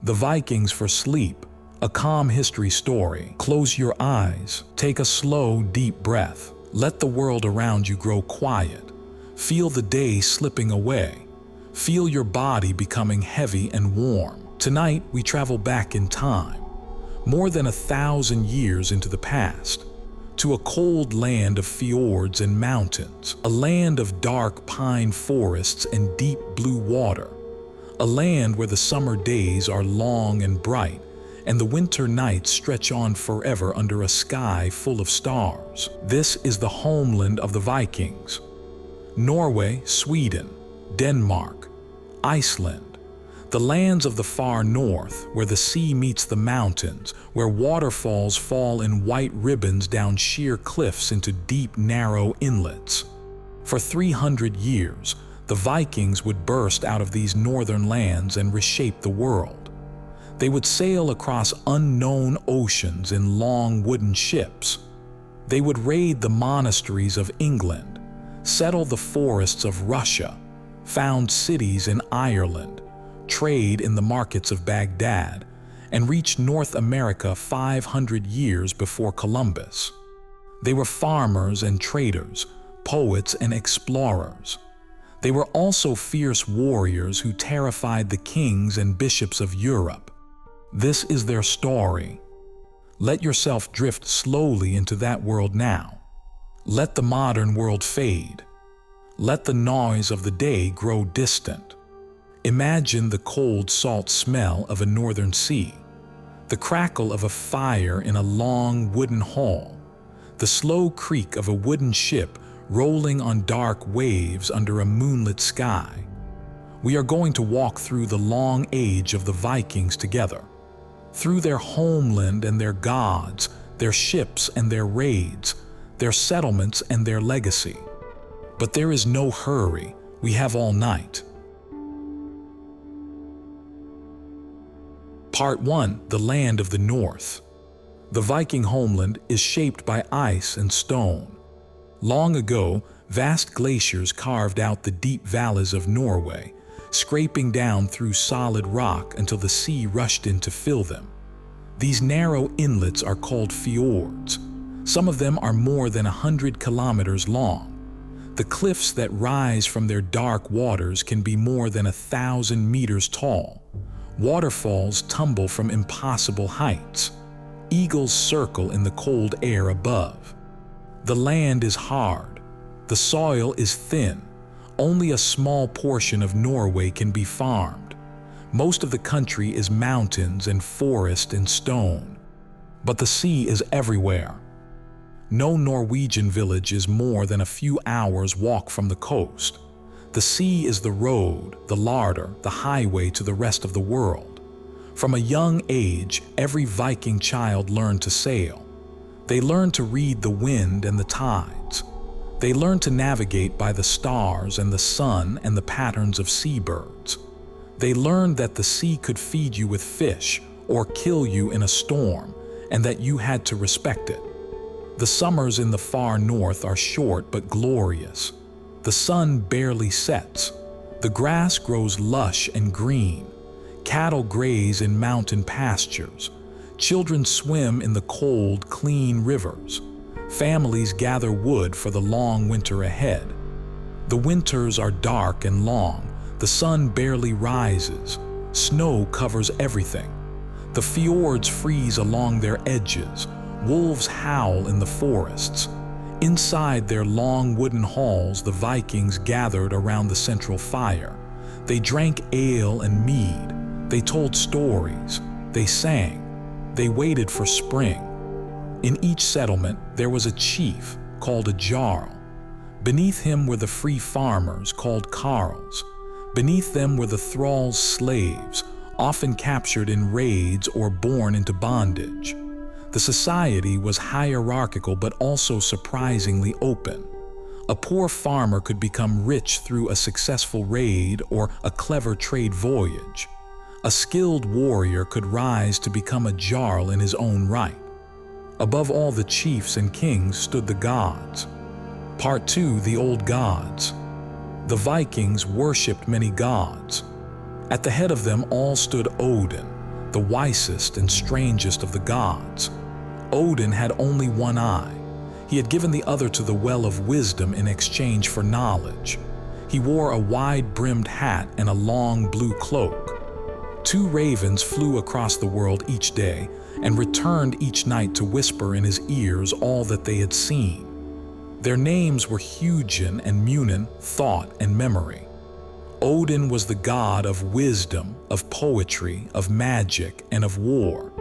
The Vikings for sleep, a calm history story. Close your eyes, take a slow, deep breath. Let the world around you grow quiet. Feel the day slipping away. Feel your body becoming heavy and warm. Tonight, we travel back in time, more than 1,000 years into the past, to a cold land of fjords and mountains, a land of dark pine forests and deep blue water, a land where the summer days are long and bright, and the winter nights stretch on forever under a sky full of stars. This is the homeland of the Vikings. Norway, Sweden, Denmark, Iceland, the lands of the far north, where the sea meets the mountains, where waterfalls fall in white ribbons down sheer cliffs into deep, narrow inlets. For 300 years, the Vikings would burst out of these northern lands and reshape the world. They would sail across unknown oceans in long wooden ships. They would raid the monasteries of England, settle the forests of Russia, found cities in Ireland, trade in the markets of Baghdad, and reach North America 500 years before Columbus. They were farmers and traders, poets and explorers. They were also fierce warriors who terrified the kings and bishops of Europe. This is their story. Let yourself drift slowly into that world now. Let the modern world fade. Let the noise of the day grow distant. Imagine the cold, salt smell of a northern sea, the crackle of a fire in a long wooden hall, the slow creak of a wooden ship rolling on dark waves under a moonlit sky. We are going to walk through the long age of the Vikings together, through their homeland and their gods, their ships and their raids, their settlements and their legacy. But there is no hurry. We have all night. Part 1. The Land of the North. The Viking homeland is shaped by ice and stone. Long ago, vast glaciers carved out the deep valleys of Norway, scraping down through solid rock until the sea rushed in to fill them. These narrow inlets are called fjords. Some of them are more than 100 kilometers long. The cliffs that rise from their dark waters can be more than 1,000 meters tall. Waterfalls tumble from impossible heights. Eagles circle in the cold air above. The land is hard. The soil is thin. Only a small portion of Norway can be farmed. Most of the country is mountains and forest and stone. But the sea is everywhere. No Norwegian village is more than a few hours' walk from the coast. The sea is the road, the larder, the highway to the rest of the world. From a young age, every Viking child learned to sail. They learned to read the wind and the tides. They learned to navigate by the stars and the sun and the patterns of seabirds. They learned that the sea could feed you with fish or kill you in a storm, and that you had to respect it. The summers in the far north are short but glorious. The sun barely sets. The grass grows lush and green. Cattle graze in mountain pastures. Children swim in the cold, clean rivers. Families gather wood for the long winter ahead. The winters are dark and long. The sun barely rises. Snow covers everything. The fjords freeze along their edges. Wolves howl in the forests. Inside their long wooden halls, the Vikings gathered around the central fire. They drank ale and mead. They told stories. They sang. They waited for spring. In each settlement, there was a chief called a jarl. Beneath him were the free farmers called carls. Beneath them were the thralls' slaves, often captured in raids or born into bondage. The society was hierarchical but also surprisingly open. A poor farmer could become rich through a successful raid or a clever trade voyage. A skilled warrior could rise to become a jarl in his own right. Above all the chiefs and kings stood the gods. Part 2. The Old Gods. The Vikings worshipped many gods. At the head of them all stood Odin, the wisest and strangest of the gods. Odin had only one eye. He had given the other to the well of wisdom in exchange for knowledge. He wore a wide-brimmed hat and a long blue cloak. 2 ravens flew across the world each day and returned each night to whisper in his ears all that they had seen. Their names were Hugin and Munin, thought and memory. Odin was the god of wisdom, of poetry, of magic, and of war.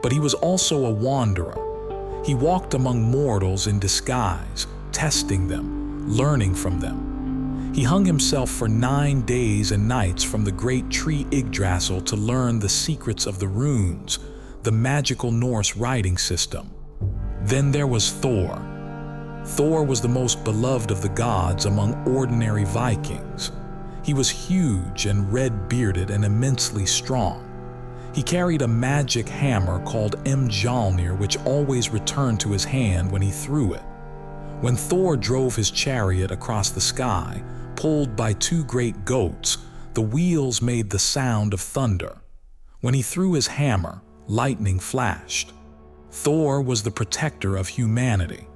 But he was also a wanderer. He walked among mortals in disguise, testing them, learning from them. He hung himself for 9 days and nights from the great tree Yggdrasil to learn the secrets of the runes, the magical Norse writing system. Then there was Thor. Thor was the most beloved of the gods among ordinary Vikings. He was huge and red-bearded and immensely strong. He carried a magic hammer called Mjolnir, which always returned to his hand when he threw it. When Thor drove his chariot across the sky, pulled by 2 great goats, the wheels made the sound of thunder. When he threw his hammer, lightning flashed. Thor was the protector of humanity.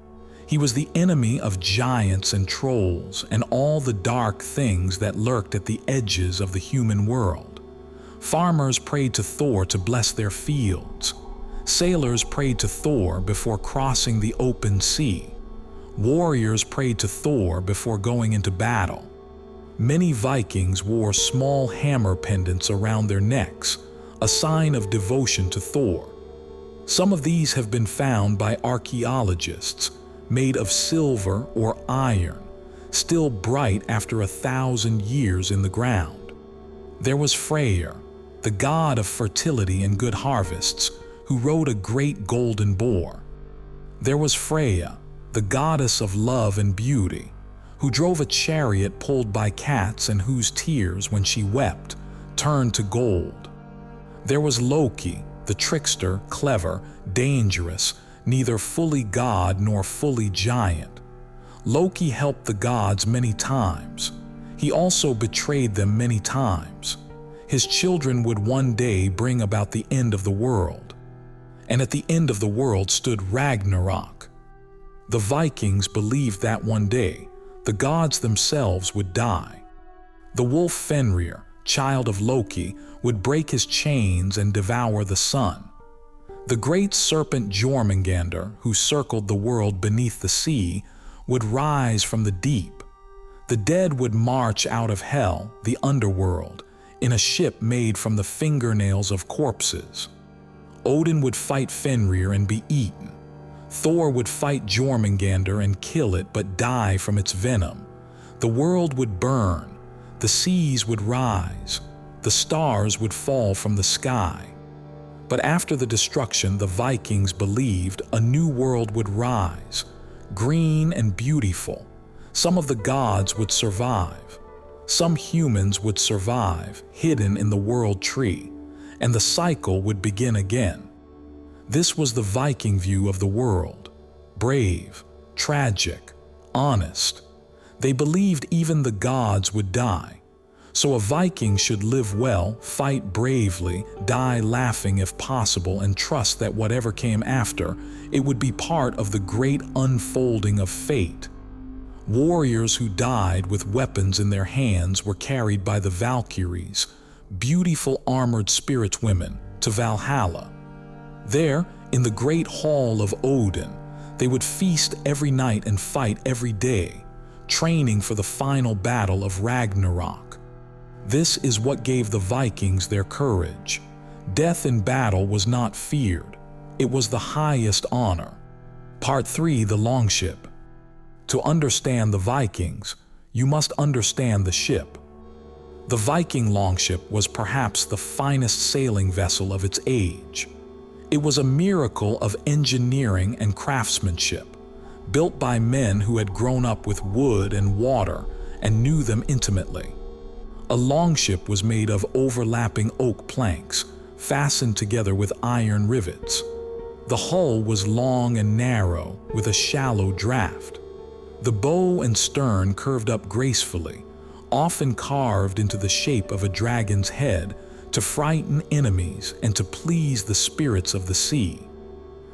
He was the enemy of giants and trolls and all the dark things that lurked at the edges of the human world. Farmers prayed to Thor to bless their fields. Sailors prayed to Thor before crossing the open sea. Warriors prayed to Thor before going into battle. Many Vikings wore small hammer pendants around their necks, a sign of devotion to Thor. Some of these have been found by archaeologists, made of silver or iron, still bright after 1,000 years in the ground. There was Freyr, the god of fertility and good harvests, who rode a great golden boar. There was Freya, the goddess of love and beauty, who drove a chariot pulled by cats and whose tears, when she wept, turned to gold. There was Loki, the trickster, clever, dangerous, neither fully god nor fully giant. Loki helped the gods many times. He also betrayed them many times. His children would one day bring about the end of the world. And at the end of the world stood Ragnarok. The Vikings believed that one day the gods themselves would die. The wolf Fenrir, child of Loki, would break his chains and devour the sun. The great serpent Jormungandr, who circled the world beneath the sea, would rise from the deep. The dead would march out of hell, the underworld, in a ship made from the fingernails of corpses. Odin would fight Fenrir and be eaten. Thor would fight Jormungandr and kill it but die from its venom. The world would burn, the seas would rise, the stars would fall from the sky. But after the destruction, the Vikings believed a new world would rise, green and beautiful. Some of the gods would survive. Some humans would survive, hidden in the world tree, and the cycle would begin again. This was the Viking view of the world: brave, tragic, honest. They believed even the gods would die. So a Viking should live well, fight bravely, die laughing if possible, and trust that whatever came after, it would be part of the great unfolding of fate. Warriors who died with weapons in their hands were carried by the Valkyries, beautiful armored spirit women, to Valhalla. There, in the great hall of Odin, they would feast every night and fight every day, training for the final battle of Ragnarok. This is what gave the Vikings their courage. Death in battle was not feared. It was the highest honor. Part 3: The Longship. To understand the Vikings, you must understand the ship. The Viking longship was perhaps the finest sailing vessel of its age. It was a miracle of engineering and craftsmanship, built by men who had grown up with wood and water and knew them intimately. A longship was made of overlapping oak planks, fastened together with iron rivets. The hull was long and narrow, with a shallow draft. The bow and stern curved up gracefully, often carved into the shape of a dragon's head, to frighten enemies and to please the spirits of the sea.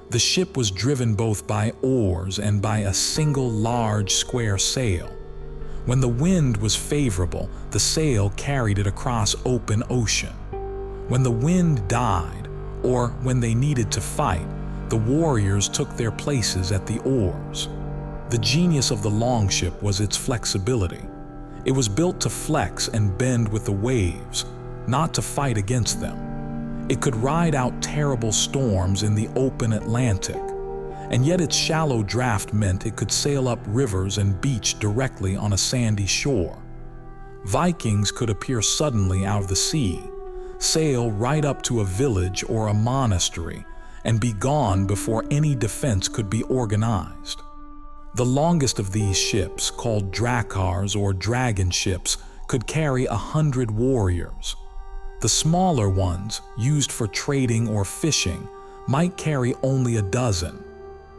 The ship was driven both by oars and by a single large square sail. When the wind was favorable, the sail carried it across open ocean. When the wind died, or when they needed to fight, the warriors took their places at the oars. The genius of the longship was its flexibility. It was built to flex and bend with the waves, not to fight against them. It could ride out terrible storms in the open Atlantic, and yet its shallow draft meant it could sail up rivers and beach directly on a sandy shore. Vikings could appear suddenly out of the sea, sail right up to a village or a monastery, and be gone before any defense could be organized. The longest of these ships, called drakars or dragon ships, could carry 100 warriors. The smaller ones, used for trading or fishing, might carry only a dozen.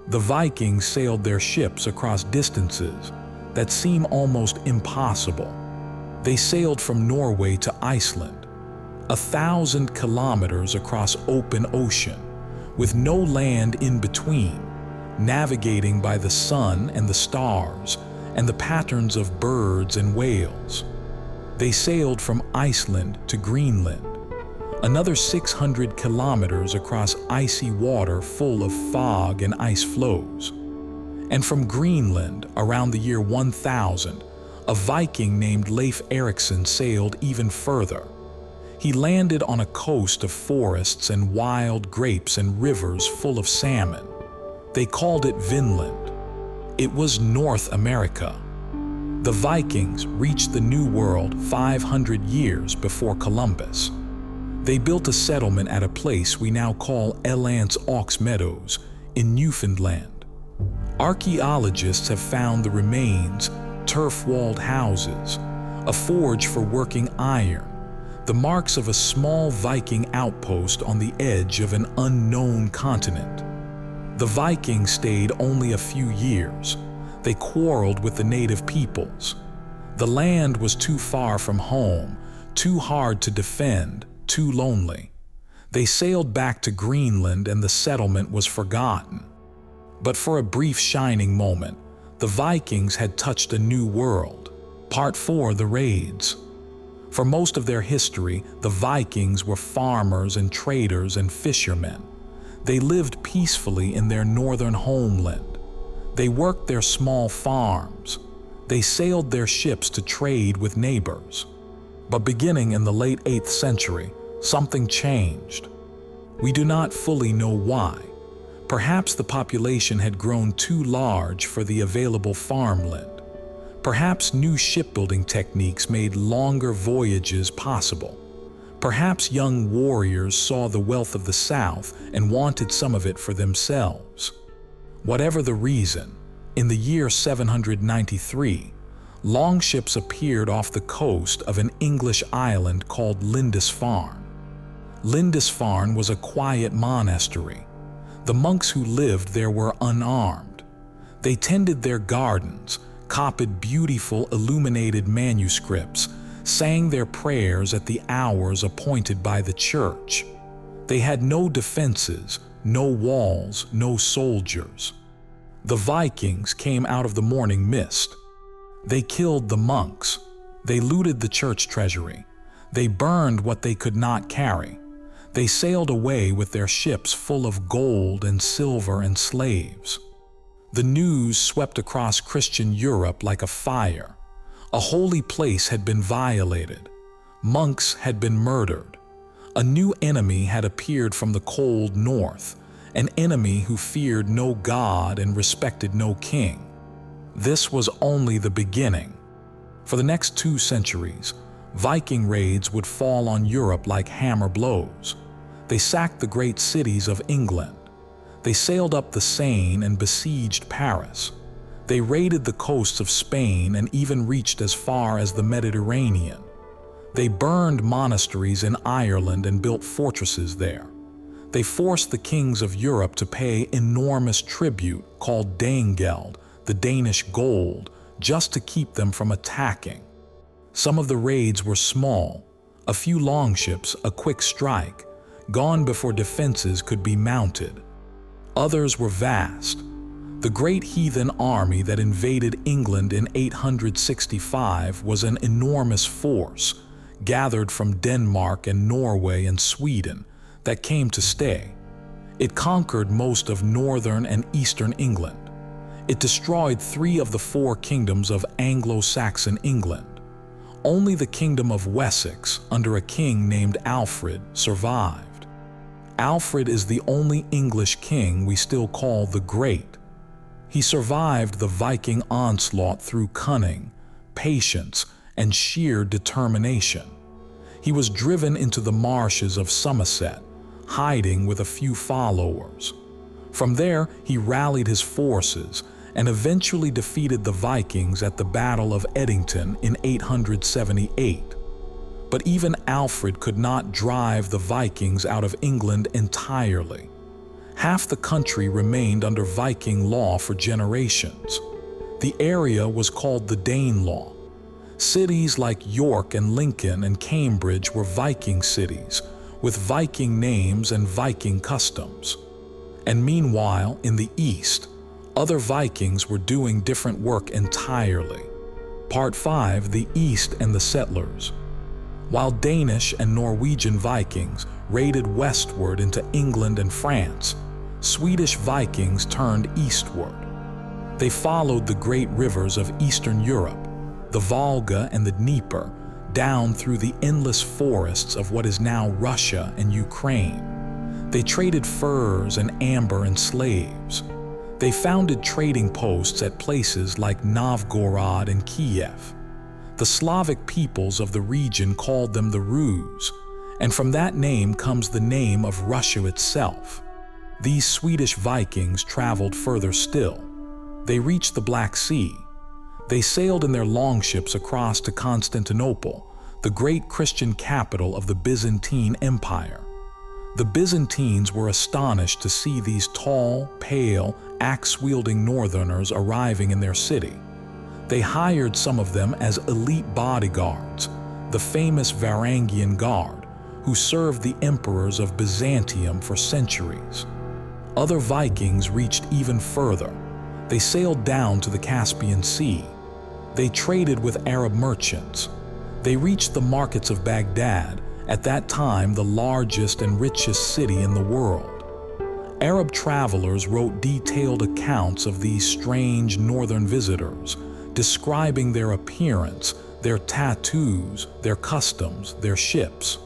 The Vikings sailed their ships across distances that seem almost impossible. They sailed from Norway to Iceland, 1,000 kilometers across open ocean, with no land in between, navigating by the sun and the stars and the patterns of birds and whales. They sailed from Iceland to Greenland, another 600 kilometers across icy water full of fog and ice floes. And from Greenland, around the year 1000, a Viking named Leif Erikson sailed even further. He landed on a coast of forests and wild grapes and rivers full of salmon. They called it Vinland. It was North America. The Vikings reached the New World 500 years before Columbus. They built a settlement at a place we now call Elance Ox Meadows in Newfoundland. Archaeologists have found the remains, turf-walled houses, a forge for working iron, the marks of a small Viking outpost on the edge of an unknown continent. The Vikings stayed only a few years. They quarreled with the native peoples. The land was too far from home, too hard to defend, too lonely. They sailed back to Greenland and the settlement was forgotten. But for a brief shining moment, the Vikings had touched a new world. Part 4, the raids. For most of their history, the Vikings were farmers and traders and fishermen. They lived peacefully in their northern homeland. They worked their small farms. They sailed their ships to trade with neighbors. But beginning in the late 8th century, something changed. We do not fully know why. Perhaps the population had grown too large for the available farmland. Perhaps new shipbuilding techniques made longer voyages possible. Perhaps young warriors saw the wealth of the South and wanted some of it for themselves. Whatever the reason, in the year 793, longships appeared off the coast of an English island called Lindisfarne. Lindisfarne was a quiet monastery. The monks who lived there were unarmed. They tended their gardens, copied beautiful illuminated manuscripts, sang their prayers at the hours appointed by the church. They had no defenses, no walls, no soldiers. The Vikings came out of the morning mist. They killed the monks. They looted the church treasury. They burned what they could not carry. They sailed away with their ships full of gold and silver and slaves. The news swept across Christian Europe like a fire. A holy place had been violated. Monks had been murdered. A new enemy had appeared from the cold north, an enemy who feared no god and respected no king. This was only the beginning. For the next 2 centuries, Viking raids would fall on Europe like hammer blows. They sacked the great cities of England. They sailed up the Seine and besieged Paris. They raided the coasts of Spain and even reached as far as the Mediterranean. They burned monasteries in Ireland and built fortresses there. They forced the kings of Europe to pay enormous tribute called Danegeld, the Danish gold, just to keep them from attacking. Some of the raids were small. A few longships, a quick strike, gone before defenses could be mounted. Others were vast. The great heathen army that invaded England in 865 was an enormous force, gathered from Denmark and Norway and Sweden, that came to stay. It conquered most of northern and eastern England. It destroyed 3 of the 4 kingdoms of Anglo-Saxon England. Only the kingdom of Wessex, under a king named Alfred, survived. Alfred is the only English king we still call the Great. He survived the Viking onslaught through cunning, patience, and sheer determination. He was driven into the marshes of Somerset, hiding with a few followers. From there, he rallied his forces and eventually defeated the Vikings at the Battle of Edington in 878. But even Alfred could not drive the Vikings out of England entirely. Half the country remained under Viking law for generations. The area was called the Danelaw. Cities like York and Lincoln and Cambridge were Viking cities, with Viking names and Viking customs. And meanwhile, in the east, other Vikings were doing different work entirely. Part 5, the East and the Settlers. While Danish and Norwegian Vikings raided westward into England and France, Swedish Vikings turned eastward. They followed the great rivers of Eastern Europe, the Volga and the Dnieper, down through the endless forests of what is now Russia and Ukraine. They traded furs and amber and slaves. They founded trading posts at places like Novgorod and Kiev. The Slavic peoples of the region called them the Rus, and from that name comes the name of Russia itself. These Swedish Vikings traveled further still. They reached the Black Sea. They sailed in their longships across to Constantinople, the great Christian capital of the Byzantine Empire. The Byzantines were astonished to see these tall, pale, axe-wielding northerners arriving in their city. They hired some of them as elite bodyguards, the famous Varangian Guard, who served the emperors of Byzantium for centuries. Other Vikings reached even further. They sailed down to the Caspian Sea. They traded with Arab merchants. They reached the markets of Baghdad, at that time the largest and richest city in the world. Arab travelers wrote detailed accounts of these strange northern visitors, describing their appearance, their tattoos, their customs, their ships.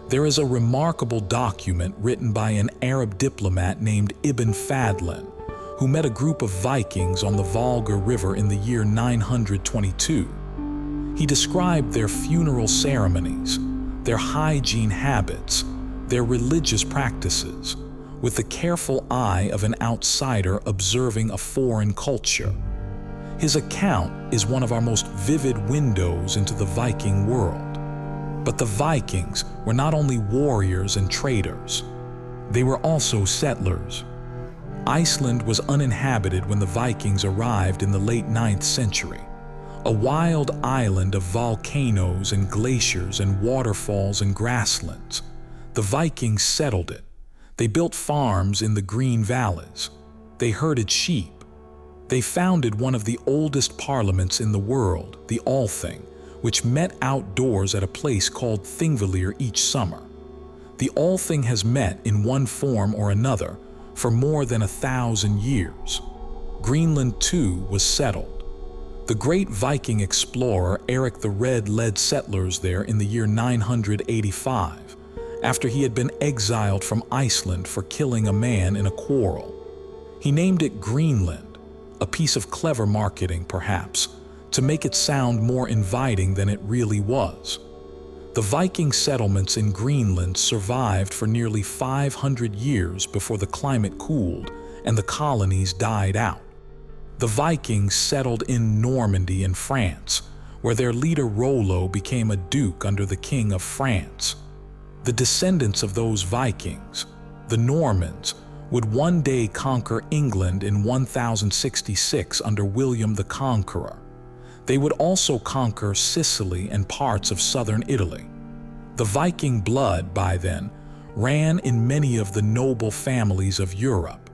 There is a remarkable document written by an Arab diplomat named Ibn Fadlan, who met a group of Vikings on the Volga River in the year 922. He described their funeral ceremonies, their hygiene habits, their religious practices, with the careful eye of an outsider observing a foreign culture. His account is one of our most vivid windows into the Viking world. But the Vikings were not only warriors and traders, they were also settlers. Iceland was uninhabited when the Vikings arrived in the late 9th century. A wild island of volcanoes and glaciers and waterfalls and grasslands. The Vikings settled it. They built farms in the green valleys. They herded sheep. They founded one of the oldest parliaments in the world, the Althing, which met outdoors at a place called Thingvellir each summer. The Althing has met in one form or another for more than 1,000 years. Greenland too was settled. The great Viking explorer Eric the Red led settlers there in the year 985, after he had been exiled from Iceland for killing a man in a quarrel. He named it Greenland, a piece of clever marketing perhaps, to make it sound more inviting than it really was. The Viking settlements in Greenland survived for nearly 500 years before the climate cooled and the colonies died out. The Vikings settled in Normandy in France, where their leader Rollo became a duke under the king of France. The descendants of those Vikings, the Normans, would one day conquer England in 1066 under William the Conqueror. They would also conquer Sicily and parts of southern Italy. The Viking blood, by then, ran in many of the noble families of Europe.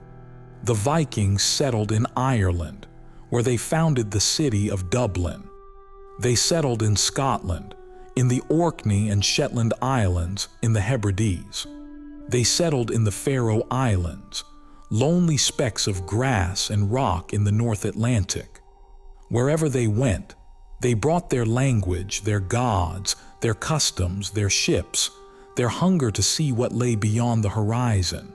The Vikings settled in Ireland, where they founded the city of Dublin. They settled in Scotland, in the Orkney and Shetland Islands in the Hebrides. They settled in the Faroe Islands, lonely specks of grass and rock in the North Atlantic. Wherever they went, they brought their language, their gods, their customs, their ships, their hunger to see what lay beyond the horizon.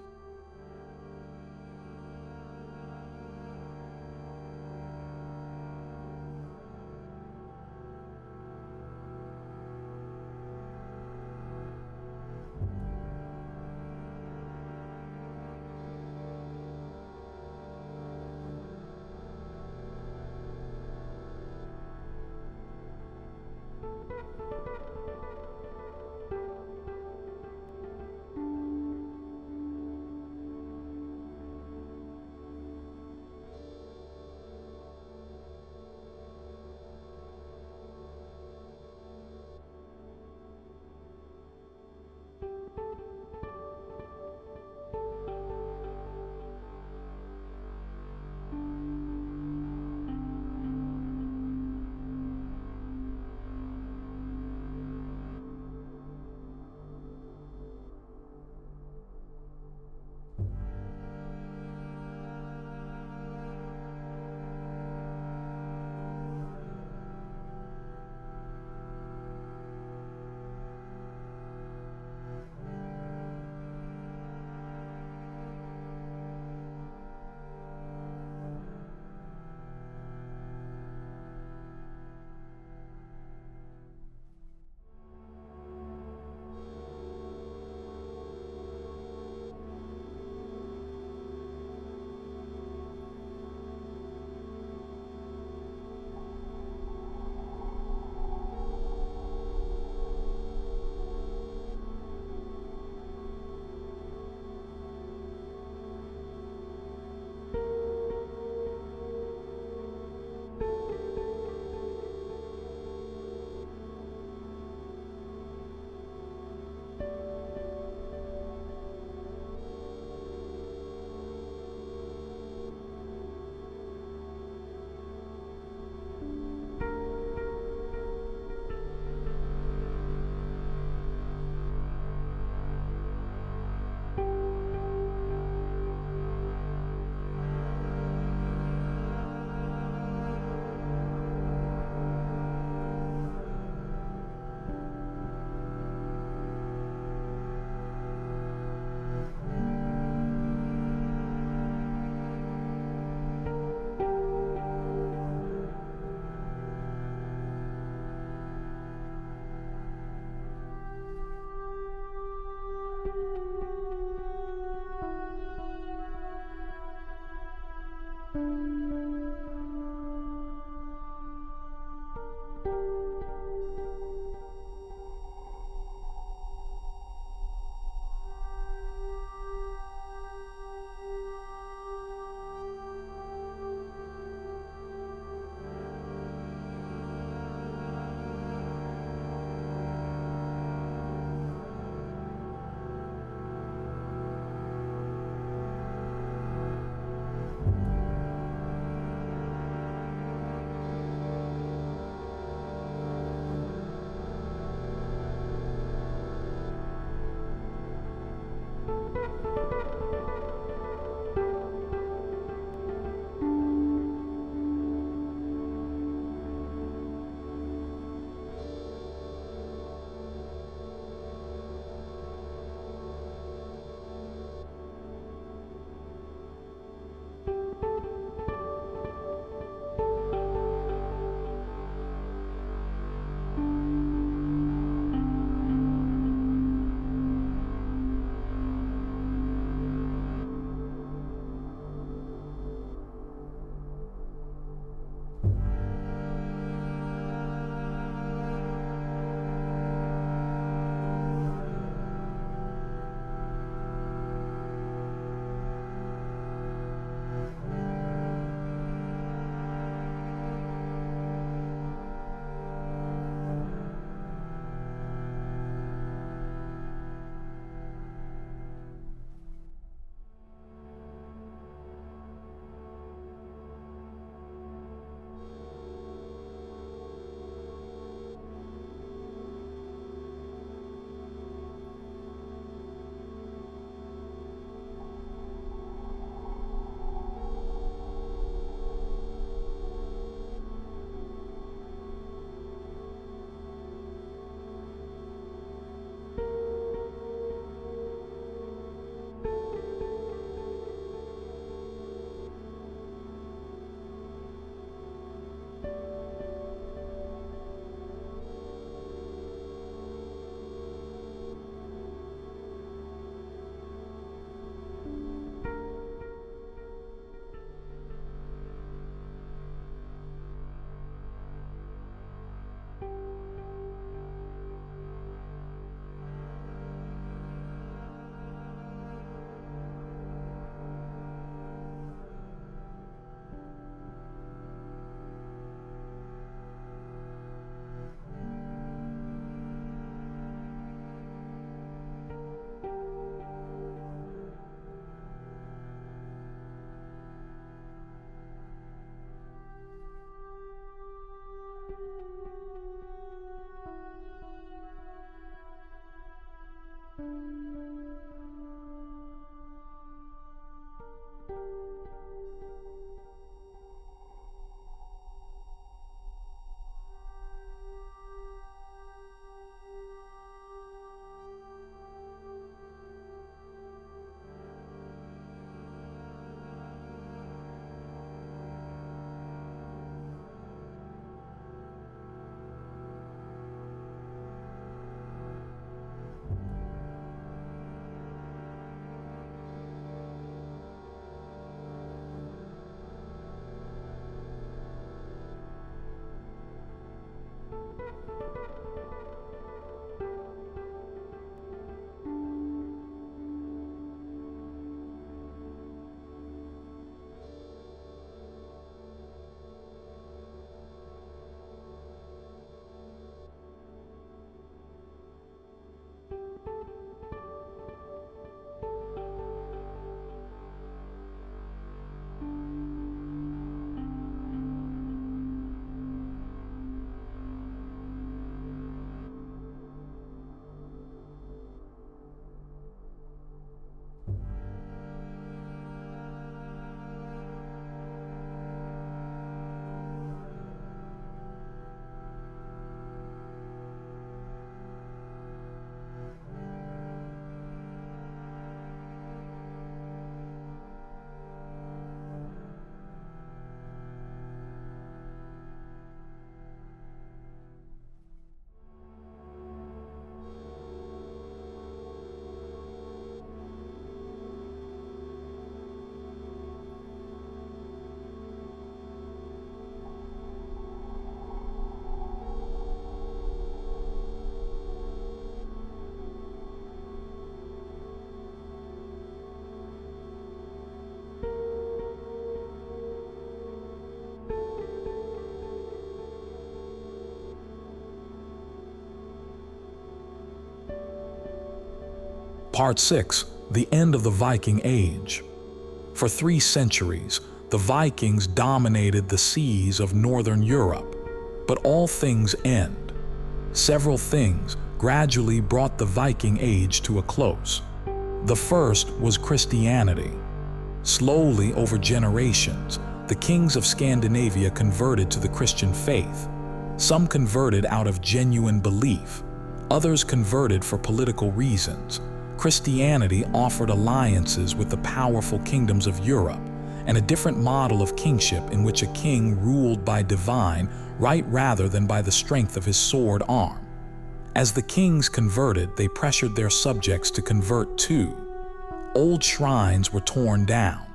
Part 6. The End of the Viking Age. For 3 centuries, the Vikings dominated the seas of northern Europe, but all things end. Several things gradually brought the Viking Age to a close. The first was Christianity. Slowly, over generations, the kings of Scandinavia converted to the Christian faith. Some converted out of genuine belief. Others converted for political reasons. Christianity offered alliances with the powerful kingdoms of Europe and a different model of kingship in which a king ruled by divine right rather than by the strength of his sword arm. As the kings converted, they pressured their subjects to convert too. Old shrines were torn down.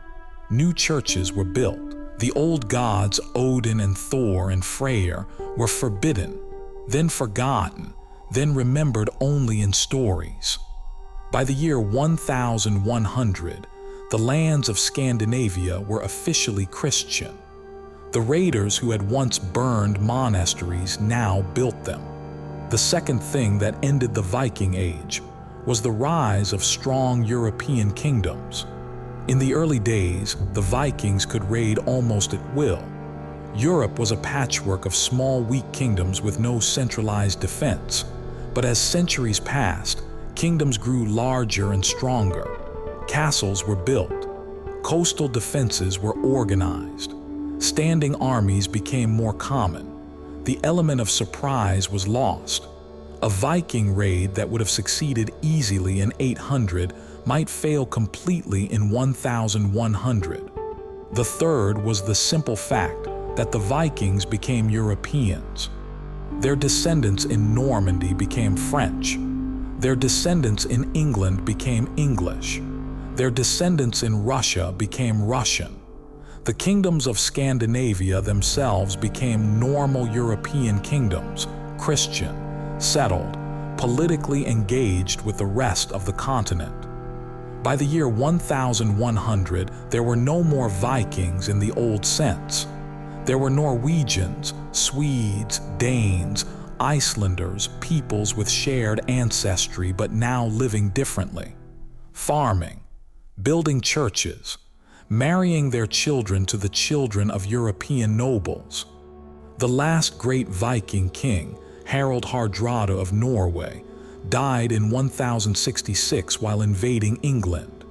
New churches were built. The old gods Odin and Thor and Freyr were forbidden, then forgotten, then remembered only in stories. By the year 1100, the lands of Scandinavia were officially Christian. The raiders who had once burned monasteries now built them. The second thing that ended the Viking Age was the rise of strong European kingdoms. In the early days, the Vikings could raid almost at will. Europe was a patchwork of small, weak kingdoms with no centralized defense. But as centuries passed, kingdoms grew larger and stronger. Castles were built. Coastal defenses were organized. Standing armies became more common. The element of surprise was lost. A Viking raid that would have succeeded easily in 800 might fail completely in 1100. The third was the simple fact that the Vikings became Europeans. Their descendants in Normandy became French. Their descendants in England became English. Their descendants in Russia became Russian. The kingdoms of Scandinavia themselves became normal European kingdoms, Christian, settled, politically engaged with the rest of the continent. By the year 1100, there were no more Vikings in the old sense. There were Norwegians, Swedes, Danes, Icelanders, peoples with shared ancestry but now living differently. Farming, building churches, marrying their children to the children of European nobles. The last great Viking king, Harald Hardrada of Norway, died in 1066 while invading England.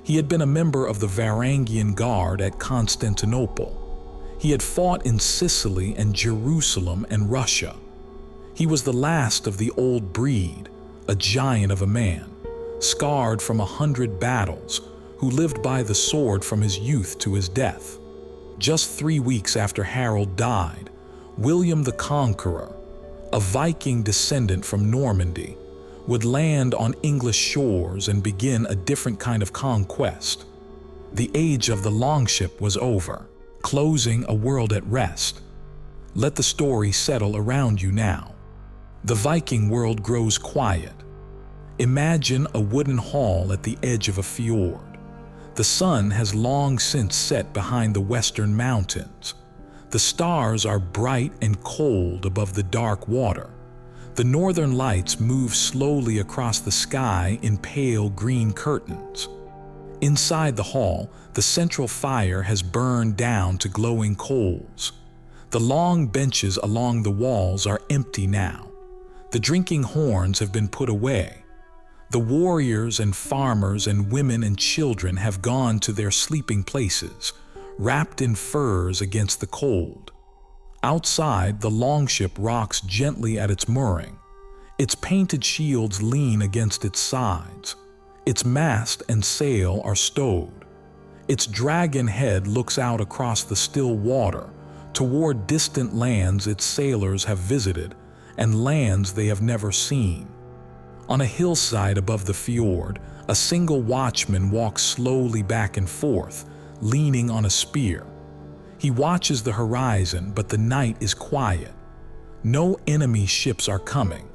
He had been a member of the Varangian Guard at Constantinople. He had fought in Sicily and Jerusalem and Russia. He was the last of the old breed, a giant of a man, scarred from 100 battles, who lived by the sword from his youth to his death. Just 3 weeks after Harold died, William the Conqueror, a Viking descendant from Normandy, would land on English shores and begin a different kind of conquest. The age of the longship was over, closing a world at rest. Let the story settle around you now. The Viking world grows quiet. Imagine a wooden hall at the edge of a fjord. The sun has long since set behind the western mountains. The stars are bright and cold above the dark water. The northern lights move slowly across the sky in pale green curtains. Inside the hall, the central fire has burned down to glowing coals. The long benches along the walls are empty now. The drinking horns have been put away. The warriors and farmers and women and children have gone to their sleeping places, wrapped in furs against the cold. Outside, the longship rocks gently at its mooring. Its painted shields lean against its sides. Its mast and sail are stowed. Its dragon head looks out across the still water, toward distant lands its sailors have visited and lands they have never seen. On a hillside above the fjord, a single watchman walks slowly back and forth, leaning on a spear. He watches the horizon, but the night is quiet. No enemy ships are coming.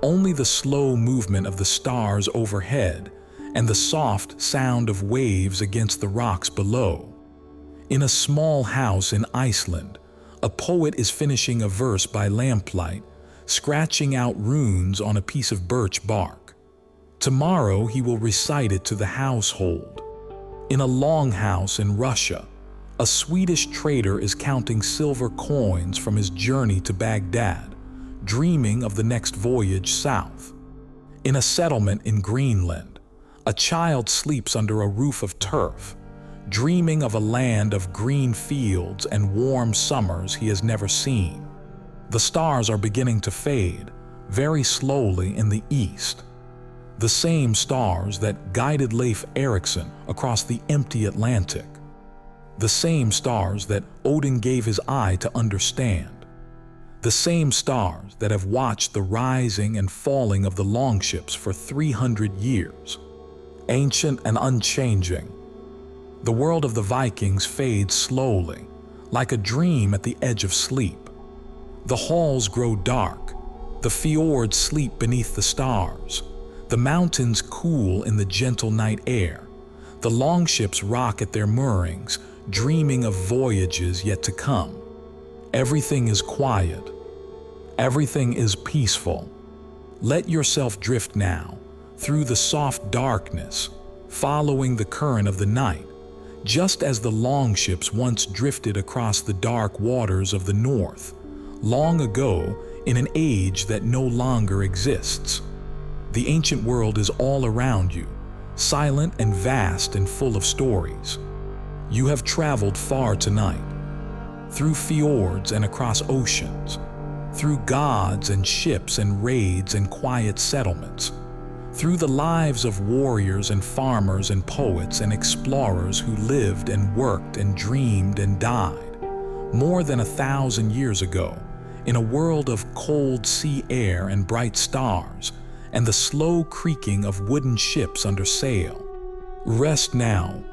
Only the slow movement of the stars overhead and the soft sound of waves against the rocks below. In a small house in Iceland, a poet is finishing a verse by lamplight, scratching out runes on a piece of birch bark. Tomorrow he will recite it to the household. In a longhouse in Russia, a Swedish trader is counting silver coins from his journey to Baghdad, dreaming of the next voyage south. In a settlement in Greenland, a child sleeps under a roof of turf, dreaming of a land of green fields and warm summers he has never seen. The stars are beginning to fade, very slowly in the east. The same stars that guided Leif Erikson across the empty Atlantic. The same stars that Odin gave his eye to understand. The same stars that have watched the rising and falling of the longships for 300 years. Ancient and unchanging. The world of the Vikings fades slowly, like a dream at the edge of sleep. The halls grow dark. The fjords sleep beneath the stars. The mountains cool in the gentle night air. The longships rock at their moorings, dreaming of voyages yet to come. Everything is quiet. Everything is peaceful. Let yourself drift now, through the soft darkness, following the current of the night, just as the longships once drifted across the dark waters of the north, long ago in an age that no longer exists. The ancient world is all around you, silent and vast and full of stories. You have traveled far tonight, through fjords and across oceans, through gods and ships and raids and quiet settlements, through the lives of warriors and farmers and poets and explorers who lived and worked and dreamed and died, more than 1,000 years ago, in a world of cold sea air and bright stars, and the slow creaking of wooden ships under sail. Rest now.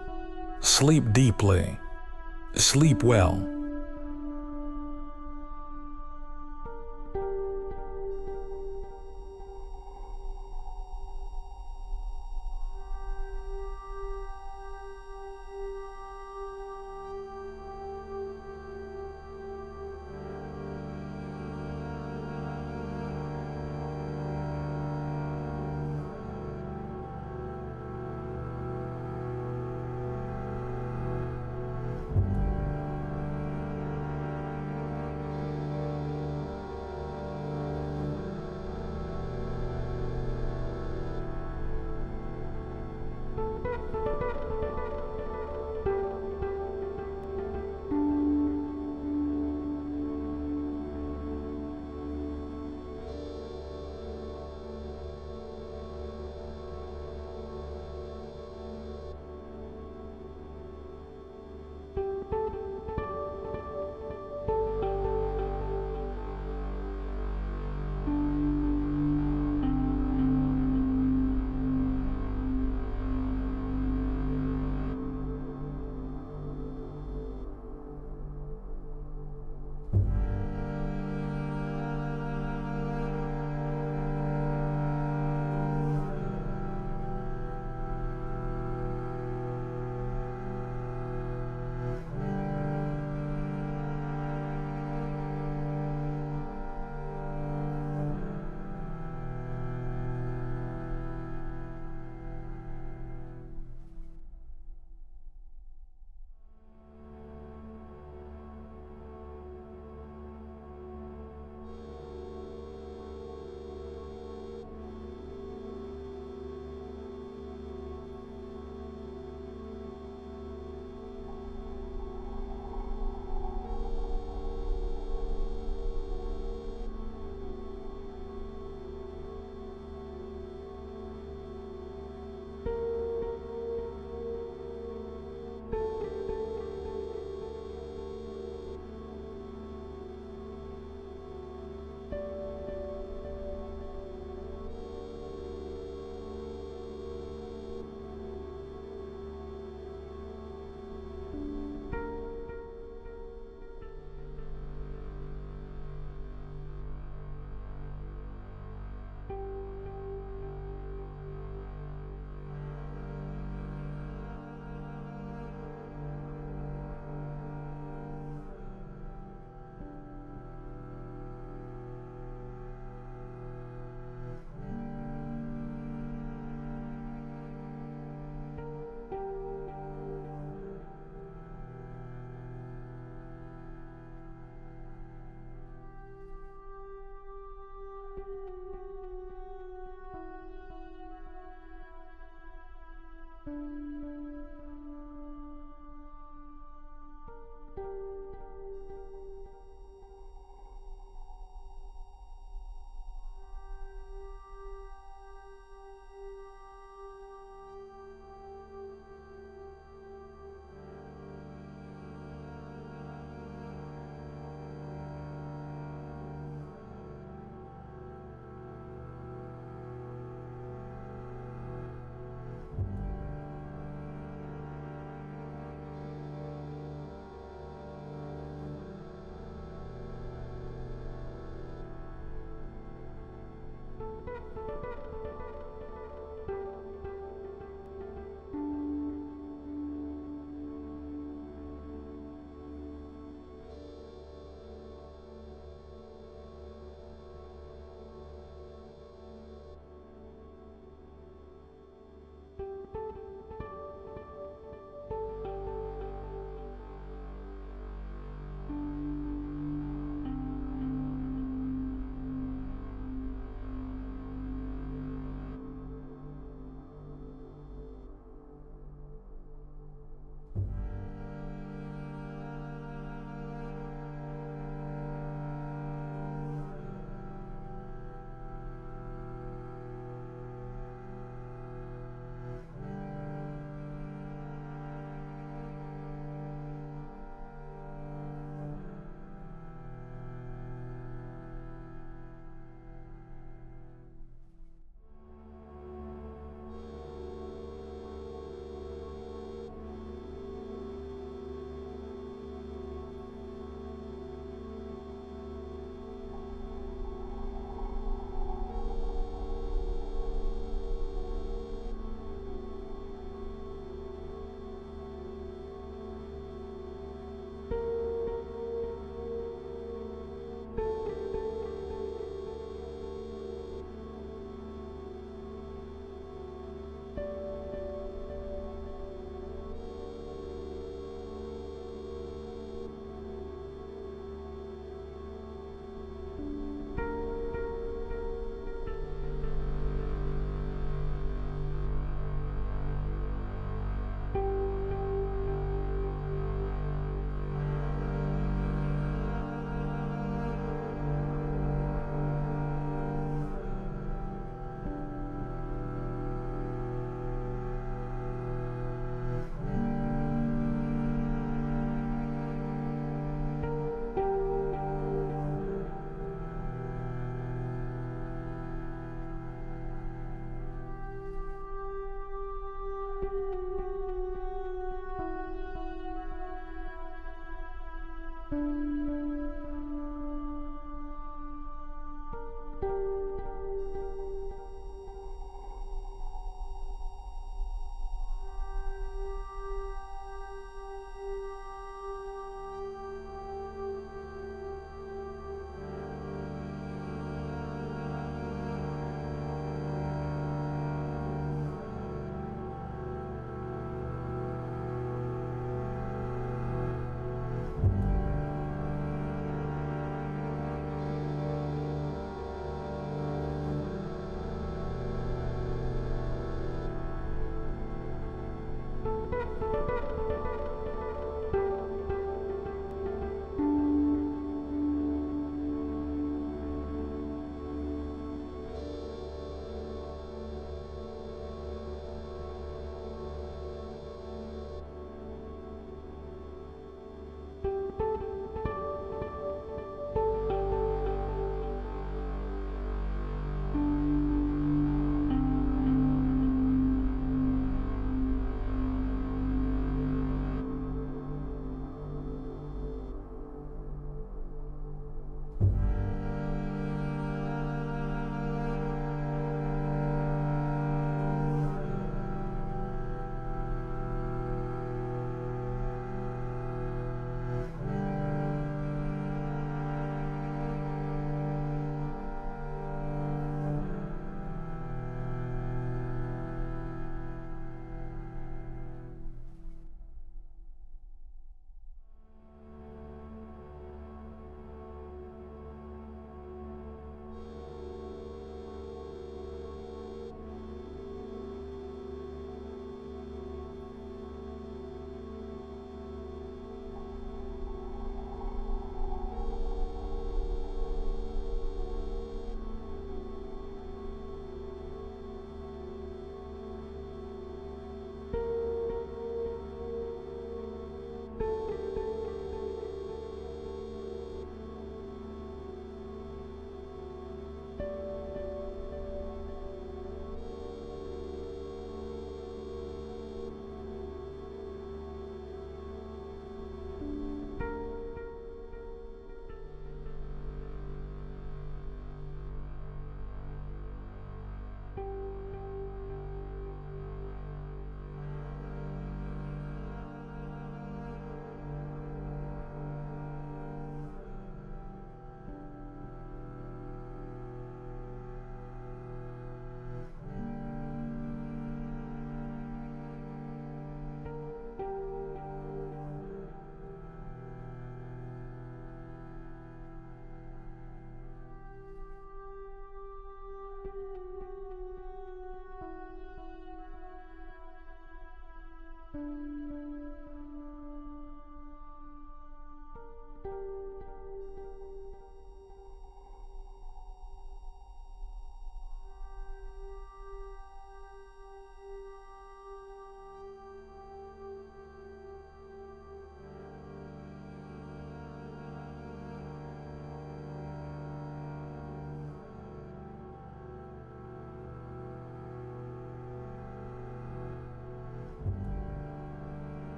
Sleep deeply. Sleep well.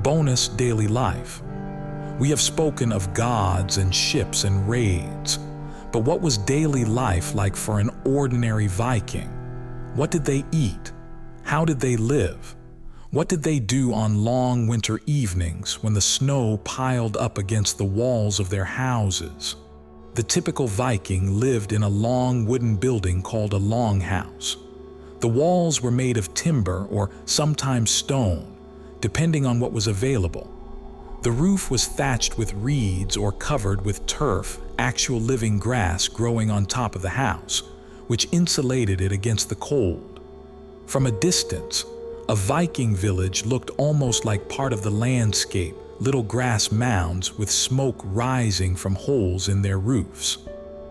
Bonus daily life. We have spoken of gods and ships and raids, but what was daily life like for an ordinary Viking? What did they eat? How did they live? What did they do on long winter evenings when the snow piled up against the walls of their houses? The typical Viking lived in a long wooden building called a longhouse. The walls were made of timber or sometimes stone, depending on what was available. The roof was thatched with reeds or covered with turf, actual living grass growing on top of the house, which insulated it against the cold. From a distance, a Viking village looked almost like part of the landscape, little grass mounds with smoke rising from holes in their roofs.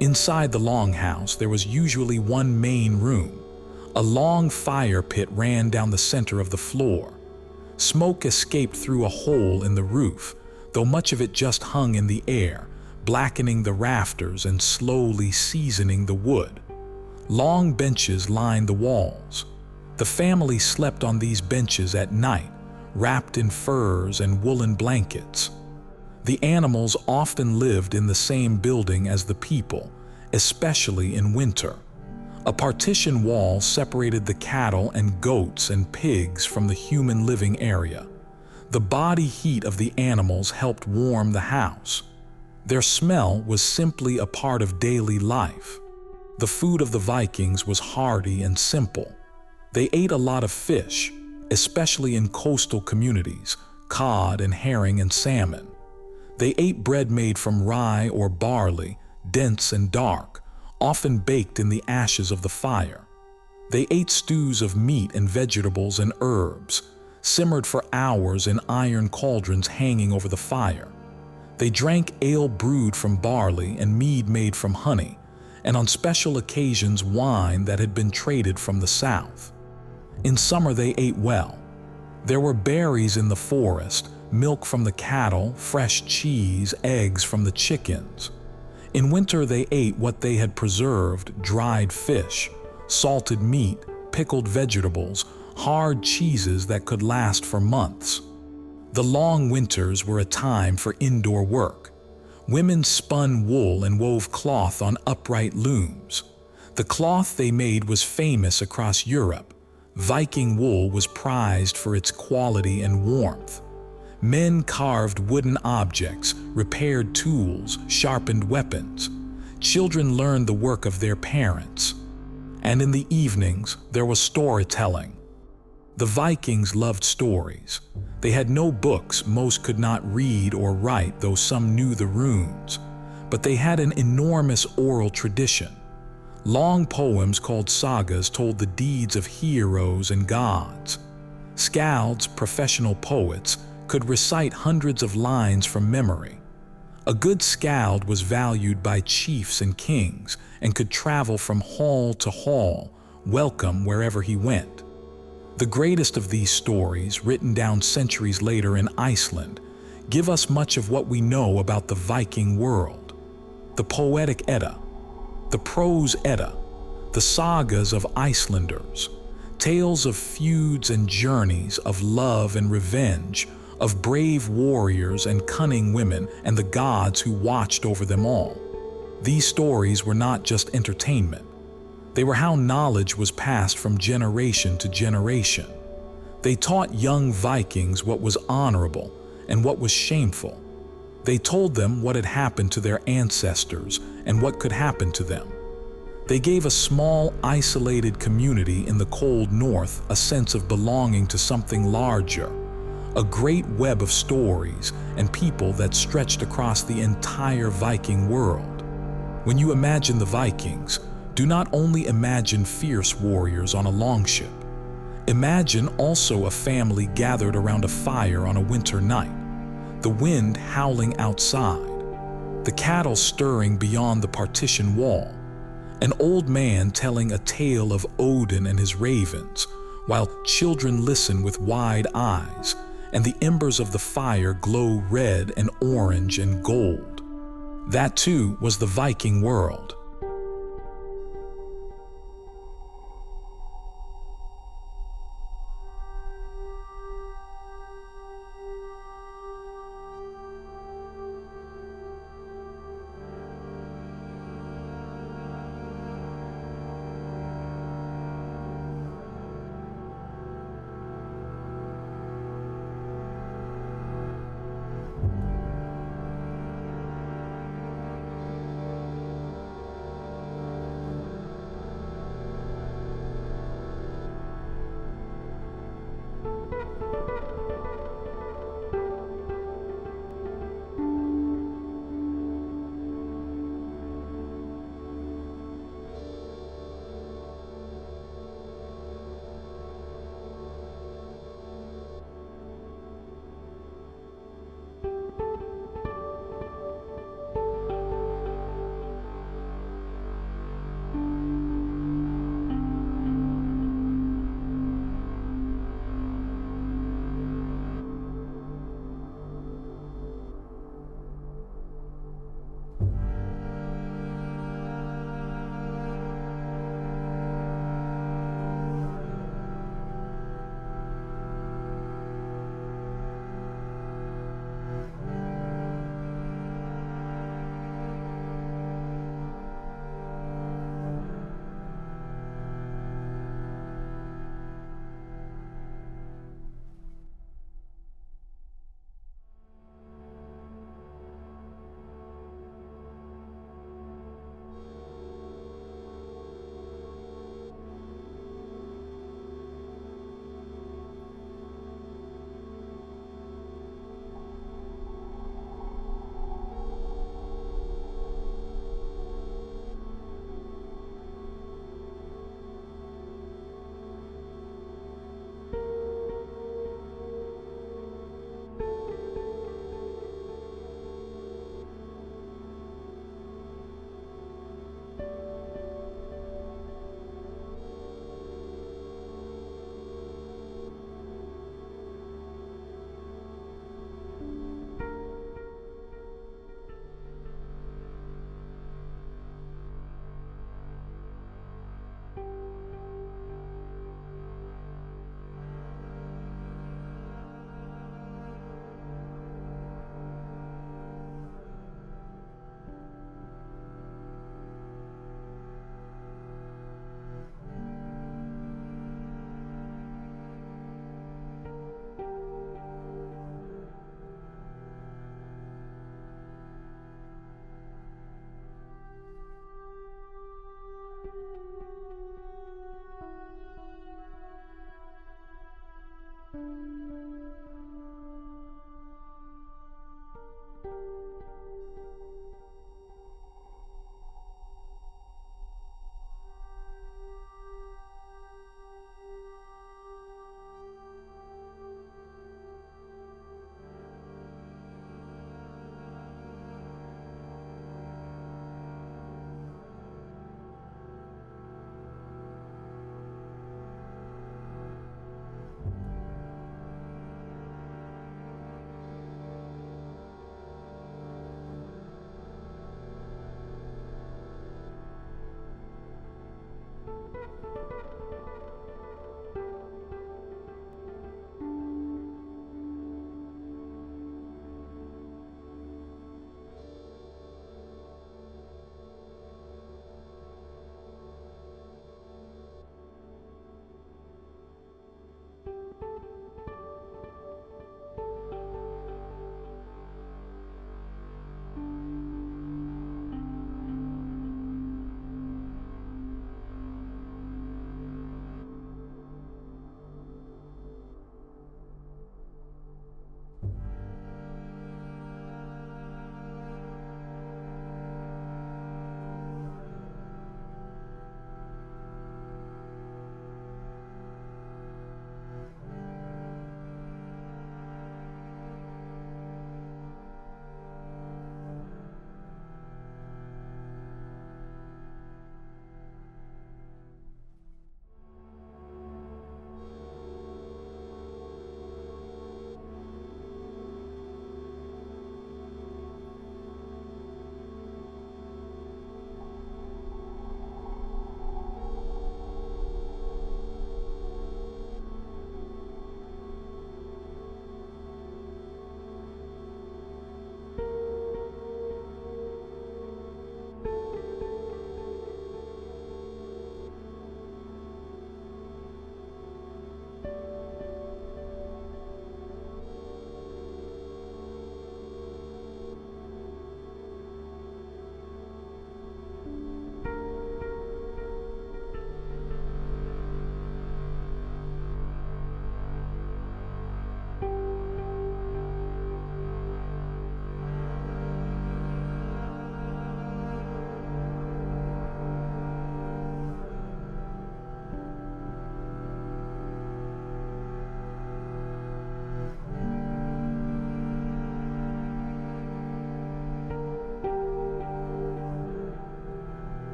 Inside the longhouse, there was usually one main room. A long fire pit ran down the center of the floor. Smoke escaped through a hole in the roof, though much of it just hung in the air, blackening the rafters and slowly seasoning the wood. Long benches lined the walls. The family slept on these benches at night, wrapped in furs and woolen blankets. The animals often lived in the same building as the people, especially in winter. A partition wall separated the cattle and goats and pigs from the human living area. The body heat of the animals helped warm the house. Their smell was simply a part of daily life. The food of the Vikings was hearty and simple. They ate a lot of fish, especially in coastal communities, cod and herring and salmon. They ate bread made from rye or barley, dense and dark, often baked in the ashes of the fire. They ate stews of meat and vegetables and herbs, simmered for hours in iron cauldrons hanging over the fire. They drank ale brewed from barley and mead made from honey, and on special occasions wine that had been traded from the south. In summer they ate well. There were berries in the forest, milk from the cattle, fresh cheese, eggs from the chickens. In winter they ate what they had preserved: dried fish, salted meat, pickled vegetables, hard cheeses that could last for months. The long winters were a time for indoor work. Women spun wool and wove cloth on upright looms. The cloth they made was famous across Europe. Viking wool was prized for its quality and warmth. Men carved wooden objects, repaired tools, sharpened weapons. Children learned the work of their parents. And in the evenings, there was storytelling. The Vikings loved stories. They had no books, most could not read or write, though some knew the runes. But they had an enormous oral tradition. Long poems called sagas told the deeds of heroes and gods. Skalds, professional poets, could recite hundreds of lines from memory. A good skald was valued by chiefs and kings and could travel from hall to hall, welcome wherever he went. The greatest of these stories, written down centuries later in Iceland, give us much of what we know about the Viking world. The Poetic Edda, the Prose Edda, the sagas of Icelanders, tales of feuds and journeys, of love and revenge, of brave warriors and cunning women and the gods who watched over them all. These stories were not just entertainment. They were how knowledge was passed from generation to generation. They taught young Vikings what was honorable and what was shameful. They told them what had happened to their ancestors and what could happen to them. They gave a small, isolated community in the cold north a sense of belonging to something larger, a great web of stories and people that stretched across the entire Viking world. When you imagine the Vikings, do not only imagine fierce warriors on a longship. Imagine also a family gathered around a fire on a winter night, the wind howling outside, the cattle stirring beyond the partition wall, an old man telling a tale of Odin and his ravens, while children listen with wide eyes, and the embers of the fire glow red and orange and gold. That too was the Viking world.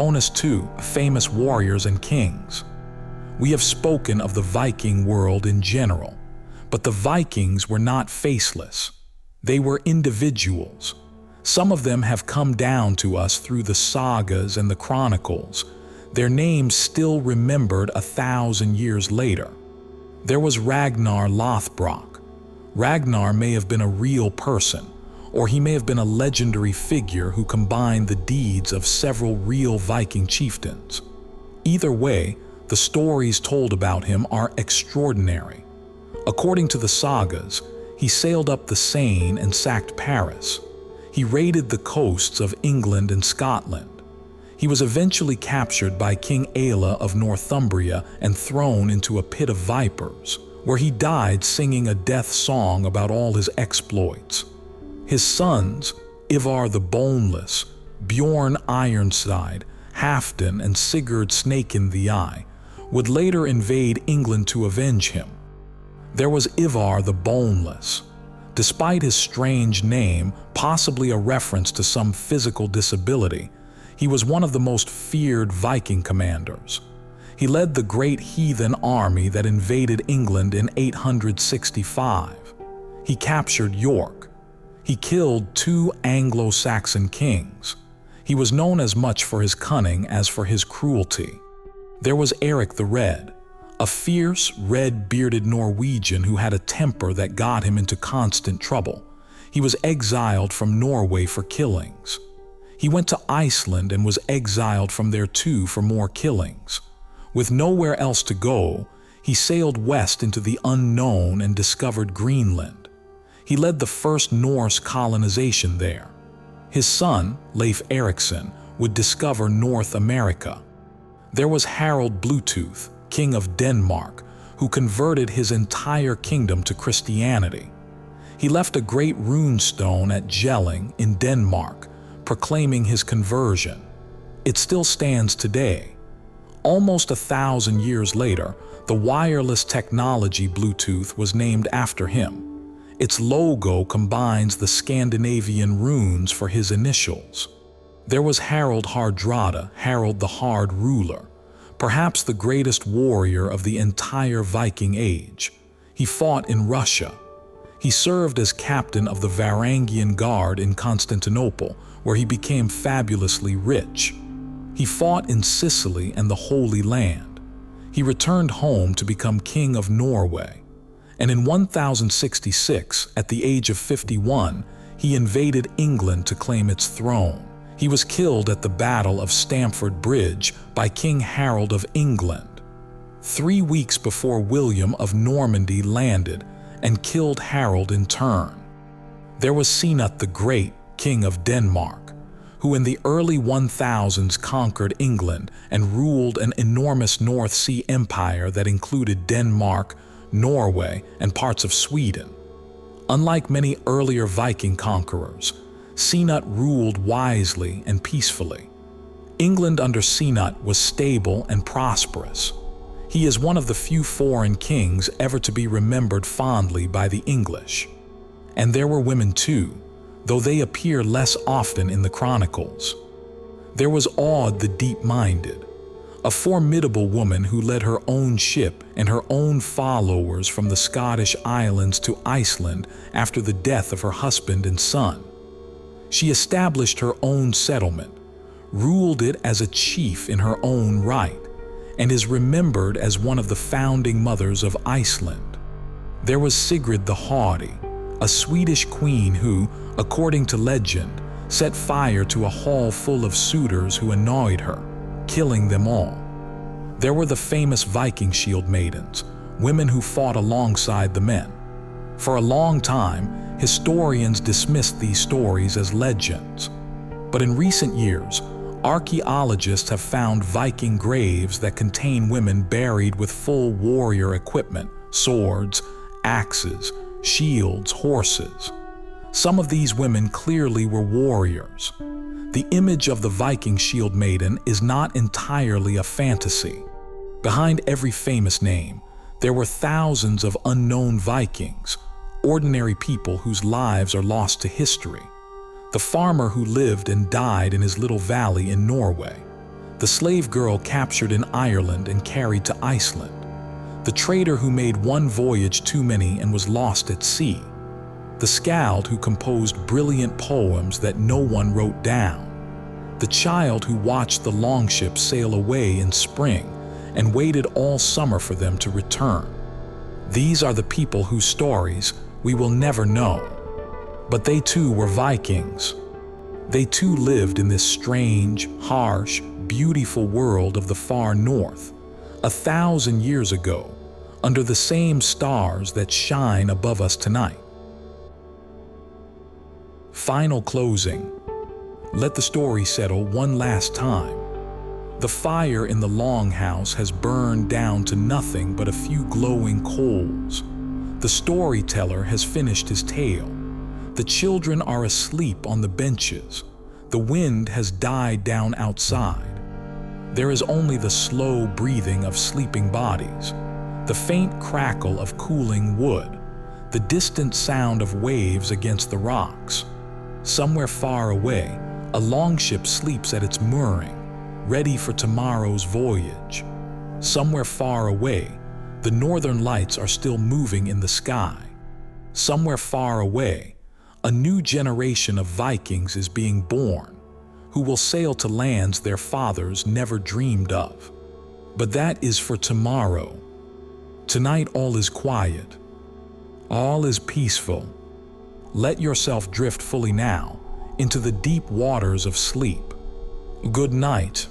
Bonus 2. Famous warriors and kings. We have spoken of the Viking world in general, but the Vikings were not faceless. They were individuals. Some of them have come down to us through the sagas and the chronicles, their names still remembered 1,000 years later. There was Ragnar Lothbrok. Ragnar may have been a real person, or he may have been a legendary figure who combined the deeds of several real Viking chieftains. Either way, the stories told about him are extraordinary. According to the sagas, he sailed up the Seine and sacked Paris. He raided the coasts of England and Scotland. He was eventually captured by King Aelle of Northumbria and thrown into a pit of vipers, where he died singing a death song about all his exploits. His sons, Ivar the Boneless, Bjorn Ironside, Halfdan, and Sigurd Snake in the Eye, would later invade England to avenge him. There was Ivar the Boneless. Despite his strange name, possibly a reference to some physical disability, he was one of the most feared Viking commanders. He led the great heathen army that invaded England in 865. He captured York. He killed 2 Anglo-Saxon kings. He was known as much for his cunning as for his cruelty. There was Eric the Red, a fierce, red-bearded Norwegian who had a temper that got him into constant trouble. He was exiled from Norway for killings. He went to Iceland and was exiled from there too for more killings. With nowhere else to go, he sailed west into the unknown and discovered Greenland. He led the first Norse colonization there. His son, Leif Erikson, would discover North America. There was Harald Bluetooth, king of Denmark, who converted his entire kingdom to Christianity. He left a great rune stone at Jelling in Denmark, proclaiming his conversion. It still stands today. Almost 1,000 years later, the wireless technology Bluetooth was named after him. Its logo combines the Scandinavian runes for his initials. There was Harald Hardrada, Harald the Hard Ruler, perhaps the greatest warrior of the entire Viking Age. He fought in Russia. He served as captain of the Varangian Guard in Constantinople, where he became fabulously rich. He fought in Sicily and the Holy Land. He returned home to become king of Norway. And in 1066, at the age of 51, he invaded England to claim its throne. He was killed at the Battle of Stamford Bridge by King Harold of England, 3 weeks before William of Normandy landed and killed Harold in turn. There was Sinuth the Great, King of Denmark, who in the early 1000s conquered England and ruled an enormous North Sea empire that included Denmark, Norway, and parts of Sweden. Unlike many earlier Viking conquerors, Sinuth ruled wisely and peacefully. England under Sinuth was stable and prosperous. He is one of the few foreign kings ever to be remembered fondly by the English. And there were women too, though they appear less often in the chronicles. There was Aud the Deep-Minded, a formidable woman who led her own ship and her own followers from the Scottish Islands to Iceland after the death of her husband and son. She established her own settlement, ruled it as a chief in her own right, and is remembered as one of the founding mothers of Iceland. There was Sigrid the Haughty, a Swedish queen who, according to legend, set fire to a hall full of suitors who annoyed her, killing them all. There were the famous Viking shield maidens, women who fought alongside the men. For a long time, historians dismissed these stories as legends. But in recent years, archaeologists have found Viking graves that contain women buried with full warrior equipment, swords, axes, shields, horses. Some of these women clearly were warriors. The image of the Viking shield maiden is not entirely a fantasy. Behind every famous name, there were thousands of unknown Vikings, ordinary people whose lives are lost to history. The farmer who lived and died in his little valley in Norway, the slave girl captured in Ireland and carried to Iceland, the trader who made one voyage too many and was lost at sea, the skald who composed brilliant poems that no one wrote down, the child who watched the longships sail away in spring and waited all summer for them to return. These are the people whose stories we will never know. But they too were Vikings. They too lived in this strange, harsh, beautiful world of the far north, 1,000 years ago, under the same stars that shine above us tonight. Final closing. Let the story settle one last time. The fire in the longhouse has burned down to nothing but a few glowing coals. The storyteller has finished his tale. The children are asleep on the benches. The wind has died down outside. There is only the slow breathing of sleeping bodies, the faint crackle of cooling wood, the distant sound of waves against the rocks. Somewhere far away, a longship sleeps at its mooring, ready for tomorrow's voyage. Somewhere far away, the northern lights are still moving in the sky. Somewhere far away, a new generation of Vikings is being born, who will sail to lands their fathers never dreamed of. But that is for tomorrow. Tonight all is quiet. All is peaceful. Let yourself drift fully now into the deep waters of sleep. Good night.